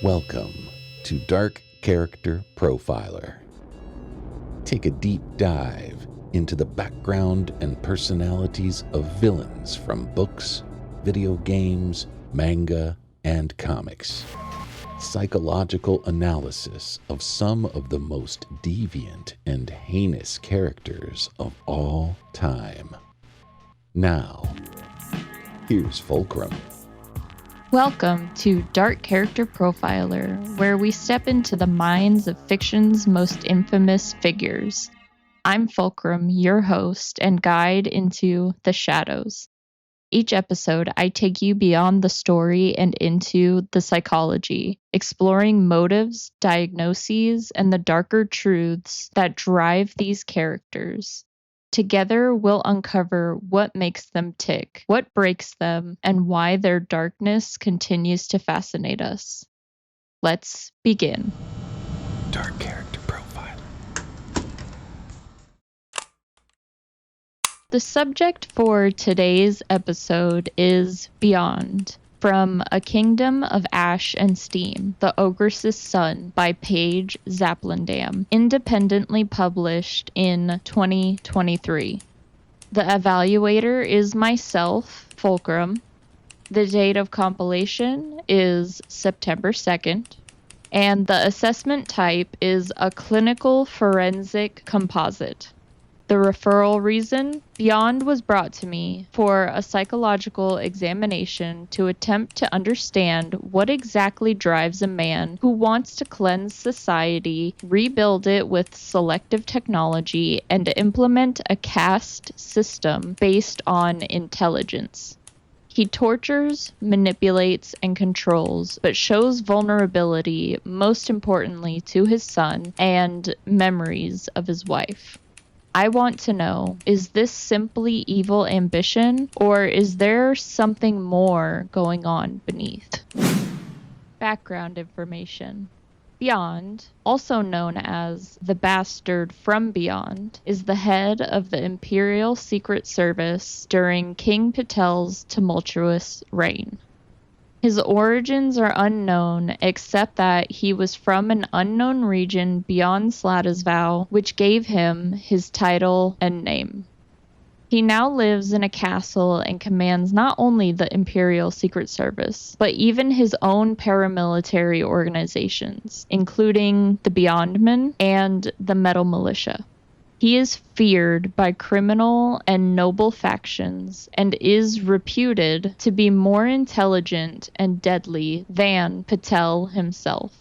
Welcome to Dark Character Profiler. Take a deep dive into the background and personalities of villains from books, video games, manga, and comics. Psychological analysis of some of the most deviant and heinous characters of all time. Now, here's Fulcrum. Welcome to Dark Character Profiler, where we step into the minds of fiction's most infamous figures. I'm Fulcrum, your host and guide into the shadows. Each episode, I take you beyond the story and into the psychology, exploring motives, diagnoses, and the darker truths that drive these characters. Together, we'll uncover what makes them tick, what breaks them, and why their darkness continues to fascinate us. Let's begin. Dark Character Profile. The subject for today's episode is Beyond, from A Kingdom of Ash and Steam, The Ogress' Son by Paige Zaplendam, independently published in 2023. The evaluator is myself, Fulcrum. The date of compilation is September 2nd, and the assessment type is a clinical forensic composite. The referral reason, Beyond was brought to me for a psychological examination to attempt to understand what exactly drives a man who wants to cleanse society, rebuild it with selective technology, and implement a caste system based on intelligence. He tortures, manipulates, and controls, but shows vulnerability, most importantly, to his son and memories of his wife. I want to know, is this simply evil ambition, or is there something more going on beneath? Background information. Beyond, also known as the Bastard from Beyond, is the head of the Imperial Secret Service during King Patel's tumultuous reign. His origins are unknown, except that he was from an unknown region beyond Sladisvow, which gave him his title and name. He now lives in a castle and commands not only the Imperial Secret Service, but even his own paramilitary organizations, including the Beyondmen and the Metal Militia. He is feared by criminal and noble factions and is reputed to be more intelligent and deadly than Patel himself.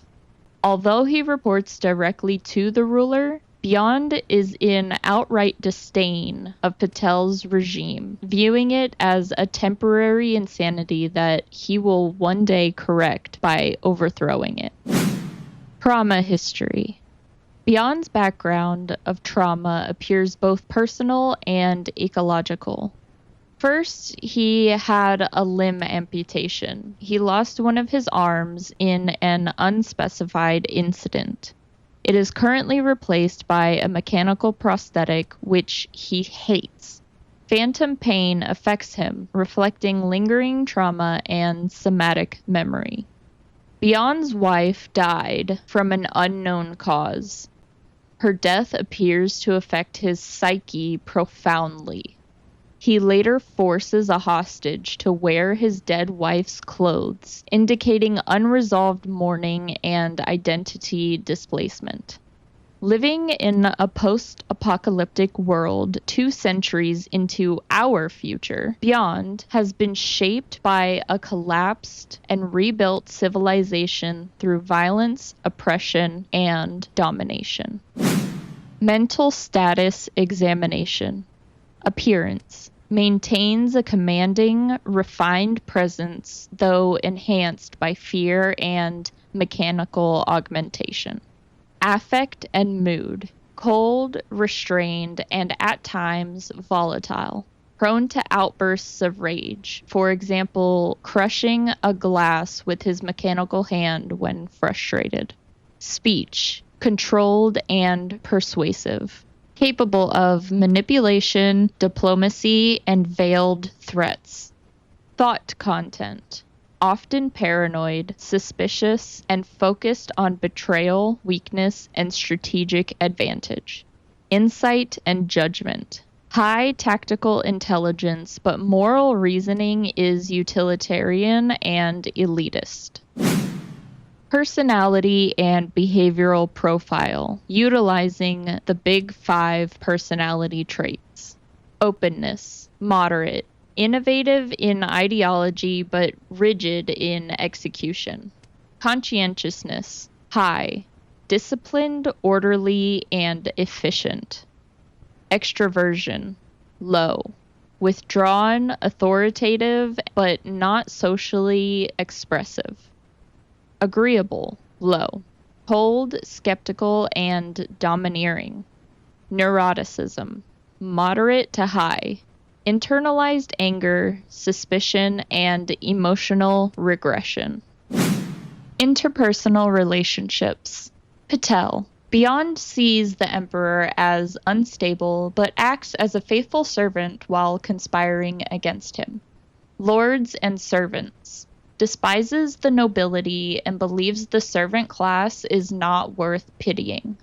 Although he reports directly to the ruler, Beyond is in outright disdain of Patel's regime, viewing it as a temporary insanity that he will one day correct by overthrowing it. Trauma history. Beyond's background of trauma appears both personal and ecological. First, he had a limb amputation. He lost one of his arms in an unspecified incident. It is currently replaced by a mechanical prosthetic, which he hates. Phantom pain affects him, reflecting lingering trauma and somatic memory. Beyond's wife died from an unknown cause. Her death appears to affect his psyche profoundly. He later forces a hostage to wear his dead wife's clothes, indicating unresolved mourning and identity displacement. Living in a post-apocalyptic world 2 centuries into our future, Beyond has been shaped by a collapsed and rebuilt civilization through violence, oppression, and domination. Mental status examination. Appearance. Maintains a commanding, refined presence, though enhanced by fear and mechanical augmentation. Affect and mood. Cold, restrained, and at times volatile. Prone to outbursts of rage. For example, crushing a glass with his mechanical hand when frustrated. Speech. Controlled and persuasive. Capable of manipulation, diplomacy, and veiled threats. Thought content. often paranoid, suspicious, and focused on betrayal, weakness, and strategic advantage. Insight and judgment. High tactical intelligence, but moral reasoning is utilitarian and elitist. Personality and behavioral profile, utilizing the big 5 personality traits. Openness, moderate, innovative in ideology but rigid in execution. Conscientiousness, high, disciplined, orderly, and efficient. Extroversion, low, withdrawn, authoritative, but not socially expressive. Agreeable, low, cold, skeptical, and domineering. Neuroticism, moderate to high, internalized anger, suspicion, and emotional regression. Interpersonal relationships. Patel. Beyond sees the Emperor as unstable, but acts as a faithful servant while conspiring against him. Lords and servants. Despises the nobility and believes the servant class is not worth pitying.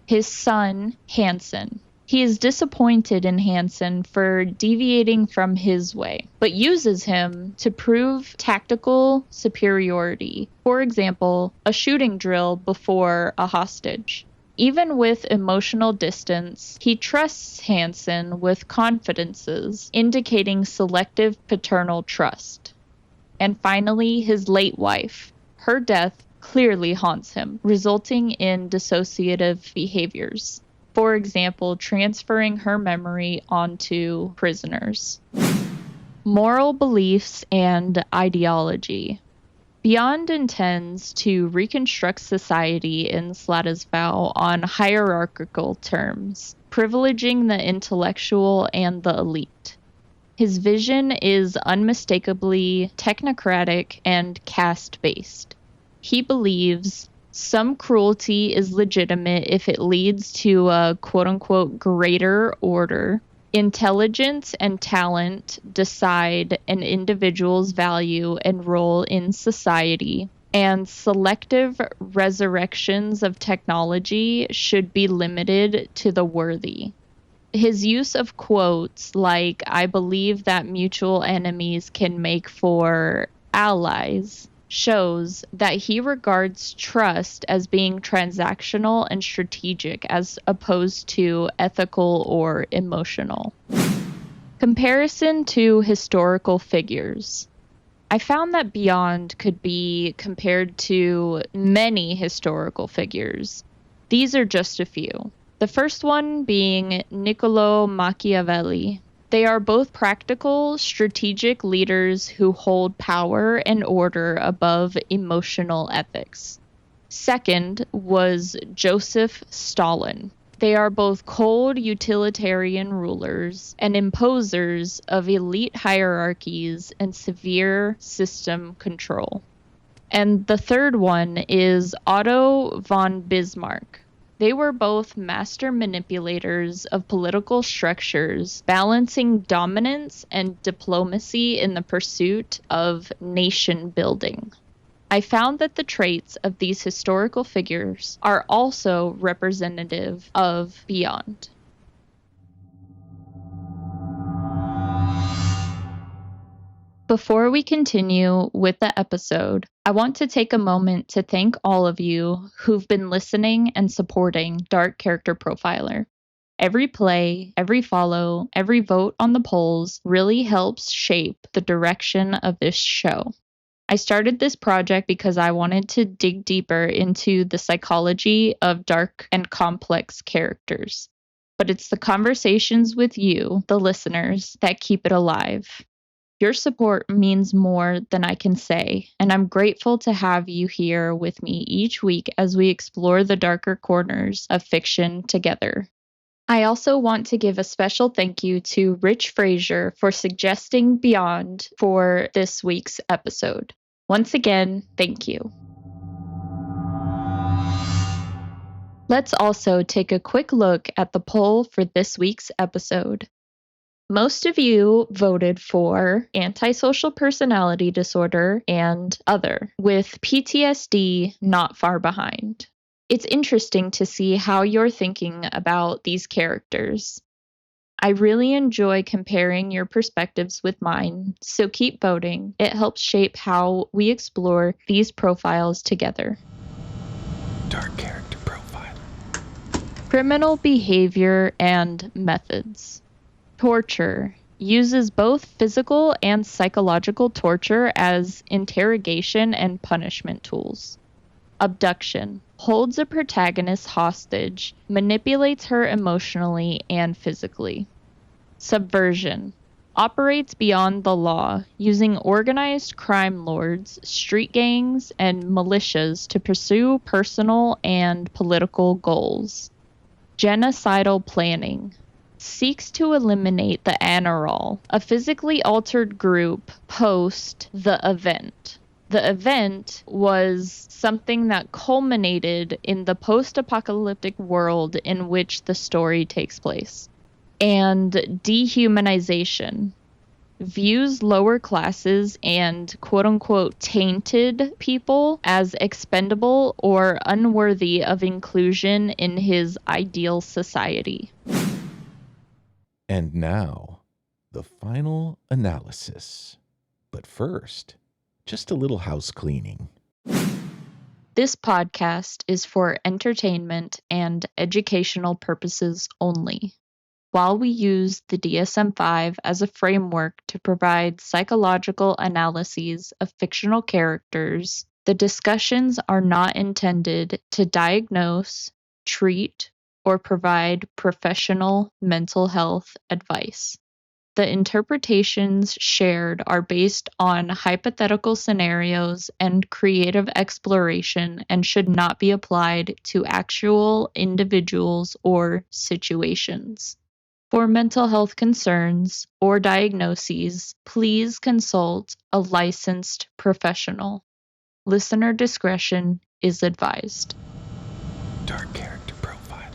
His son, Hansen. He is disappointed in Hansen for deviating from his way, but uses him to prove tactical superiority. For example, a shooting drill before a hostage. Even with emotional distance, he trusts Hansen with confidences, indicating selective paternal trust. And finally, his late wife. Her death clearly haunts him, resulting in dissociative behaviors. For example, transferring her memory onto prisoners. Moral beliefs and ideology. Beyond intends to reconstruct society in Sladisvow on hierarchical terms, privileging the intellectual and the elite. His vision is unmistakably technocratic and caste-based. He believes some cruelty is legitimate if it leads to a quote-unquote greater order. Intelligence and talent decide an individual's value and role in society, and selective resurrections of technology should be limited to the worthy. His use of quotes like, "I believe that mutual enemies can make for allies," shows that he regards trust as being transactional and strategic as opposed to ethical or emotional. Comparison to historical figures. I found that Beyond could be compared to many historical figures. These are just a few. The first one being Niccolò Machiavelli. They are both practical, strategic leaders who hold power and order above emotional ethics. Second was Joseph Stalin. They are both cold, utilitarian rulers and imposers of elite hierarchies and severe system control. And the third one is Otto von Bismarck. They were both master manipulators of political structures, balancing dominance and diplomacy in the pursuit of nation building. I found that the traits of these historical figures are also representative of Beyond. Before we continue with the episode, I want to take a moment to thank all of you who've been listening and supporting Dark Character Profiler. Every play, every follow, every vote on the polls really helps shape the direction of this show. I started this project because I wanted to dig deeper into the psychology of dark and complex characters. But it's the conversations with you, the listeners, that keep it alive. Your support means more than I can say, and I'm grateful to have you here with me each week as we explore the darker corners of fiction together. I also want to give a special thank you to Rich Fraser for suggesting Beyond for this week's episode. Once again, thank you. Let's also take a quick look at the poll for this week's episode. Most of you voted for antisocial personality disorder and other, with PTSD not far behind. It's interesting to see how you're thinking about these characters. I really enjoy comparing your perspectives with mine, so keep voting. It helps shape how we explore these profiles together. Dark character profile. Criminal behavior and methods. Torture uses both physical and psychological torture as interrogation and punishment tools. Abduction holds a protagonist hostage, manipulates her emotionally and physically. Subversion operates beyond the law, using organized crime lords, street gangs, and militias to pursue personal and political goals. Genocidal planning seeks to eliminate the Anaral, a physically altered group, post the event. The event was something that culminated in the post-apocalyptic world in which the story takes place. And dehumanization views lower classes and quote-unquote tainted people as expendable or unworthy of inclusion in his ideal society. And now, the final analysis. But first, just a little house cleaning. This podcast is for entertainment and educational purposes only. While we use the DSM-5 as a framework to provide psychological analyses of fictional characters, the discussions are not intended to diagnose, treat, or provide professional mental health advice. The interpretations shared are based on hypothetical scenarios and creative exploration and should not be applied to actual individuals or situations. For mental health concerns or diagnoses, please consult a licensed professional. Listener discretion is advised. Dark character profile.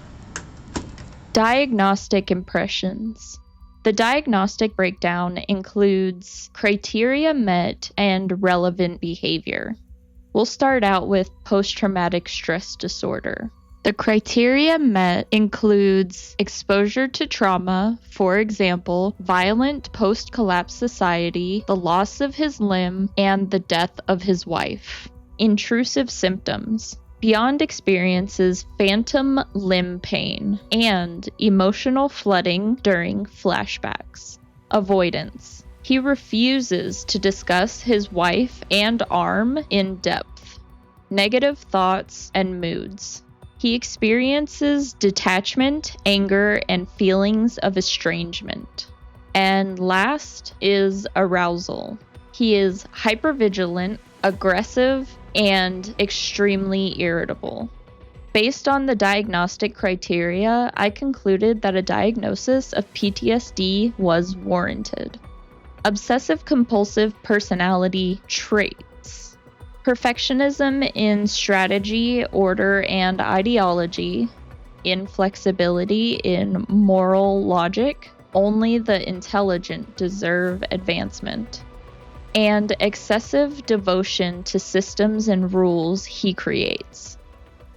Diagnostic impressions. The diagnostic breakdown includes criteria met and relevant behavior. We'll start out with post-traumatic stress disorder. The criteria met includes exposure to trauma, for example, violent post-collapse society, the loss of his limb, and the death of his wife. Intrusive symptoms. Beyond experiences phantom limb pain and emotional flooding during flashbacks. Avoidance. He refuses to discuss his wife and arm in depth. Negative thoughts and moods. He experiences detachment, anger, and feelings of estrangement. And last is arousal. He is hypervigilant, aggressive, and extremely irritable. Based on the diagnostic criteria, I concluded that a diagnosis of PTSD was warranted. Obsessive-compulsive personality traits. Perfectionism in strategy, order, and ideology. Inflexibility in moral logic. Only the intelligent deserve advancement. And excessive devotion to systems and rules he creates.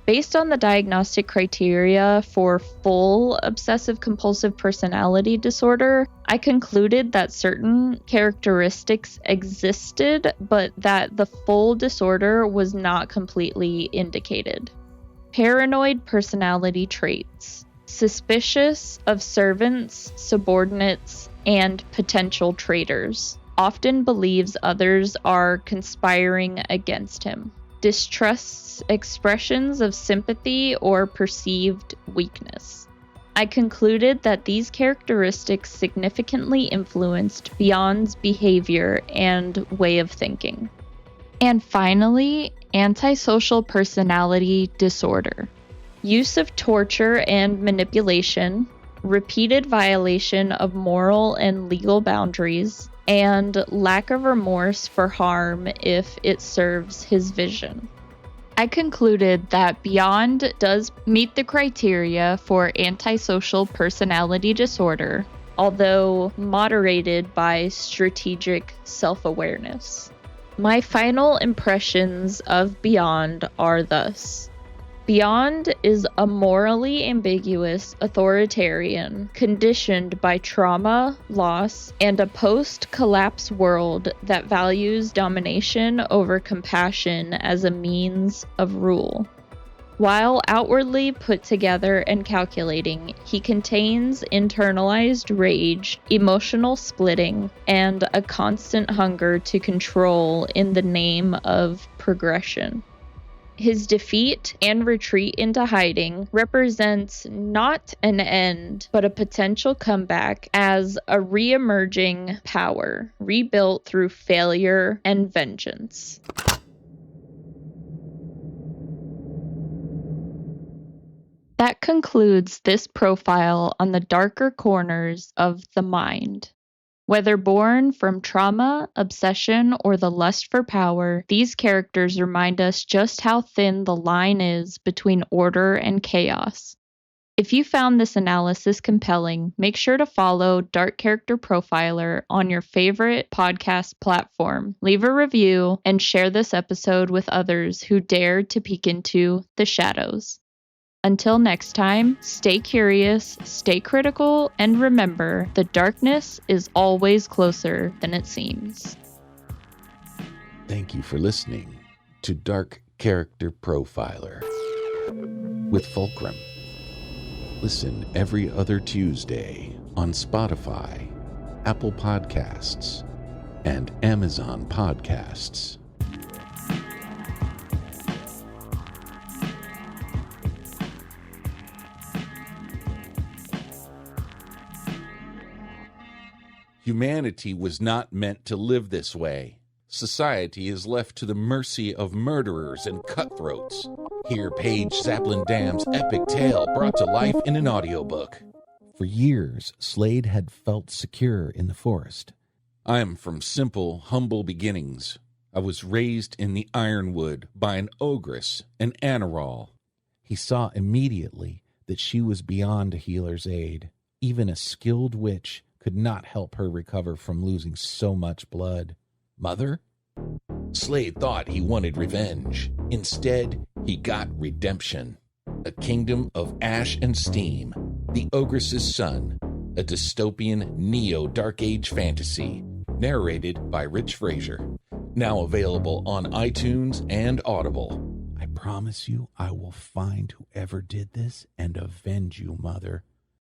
Based on the diagnostic criteria for full obsessive-compulsive personality disorder, I concluded that certain characteristics existed, but that the full disorder was not completely indicated. Paranoid personality traits. Suspicious of servants, subordinates, and potential traitors. Often believes others are conspiring against him. Distrusts expressions of sympathy or perceived weakness. I concluded that these characteristics significantly influenced Beyond's behavior and way of thinking. And finally, antisocial personality disorder. Use of torture and manipulation, repeated violation of moral and legal boundaries, and lack of remorse for harm if it serves his vision. I concluded that Beyond does meet the criteria for antisocial personality disorder, although moderated by strategic self-awareness. My final impressions of Beyond are thus. Beyond is a morally ambiguous authoritarian conditioned by trauma, loss, and a post-collapse world that values domination over compassion as a means of rule. While outwardly put together and calculating, he contains internalized rage, emotional splitting, and a constant hunger to control in the name of progression. His defeat and retreat into hiding represents not an end, but a potential comeback as a re-emerging power, rebuilt through failure and vengeance. That concludes this profile on the darker corners of the mind. Whether born from trauma, obsession, or the lust for power, these characters remind us just how thin the line is between order and chaos. If you found this analysis compelling, make sure to follow Dark Character Profiler on your favorite podcast platform, leave a review, and share this episode with others who dare to peek into the shadows. Until next time, stay curious, stay critical, and remember, the darkness is always closer than it seems. Thank you for listening to Dark Character Profiler with Fulcrum. Listen every other Tuesday on Spotify, Apple Podcasts, and Amazon Podcasts. Humanity was not meant to live this way. Society is left to the mercy of murderers and cutthroats. Hear Paige Zaplin-Dam's epic tale brought to life in an audiobook. For years, Slade had felt secure in the forest. I am from simple, humble beginnings. I was raised in the Ironwood by an Ogress, an Anaral. He saw immediately that she was beyond a healer's aid. Even a skilled witch could not help her recover from losing so much blood. Mother? Slade thought he wanted revenge. Instead, he got redemption. A kingdom of ash and steam, The Ogress's Son, a dystopian neo-Dark Age fantasy, narrated by Rich Fraser. Now available on iTunes and Audible. I promise you I will find whoever did this and avenge you, Mother.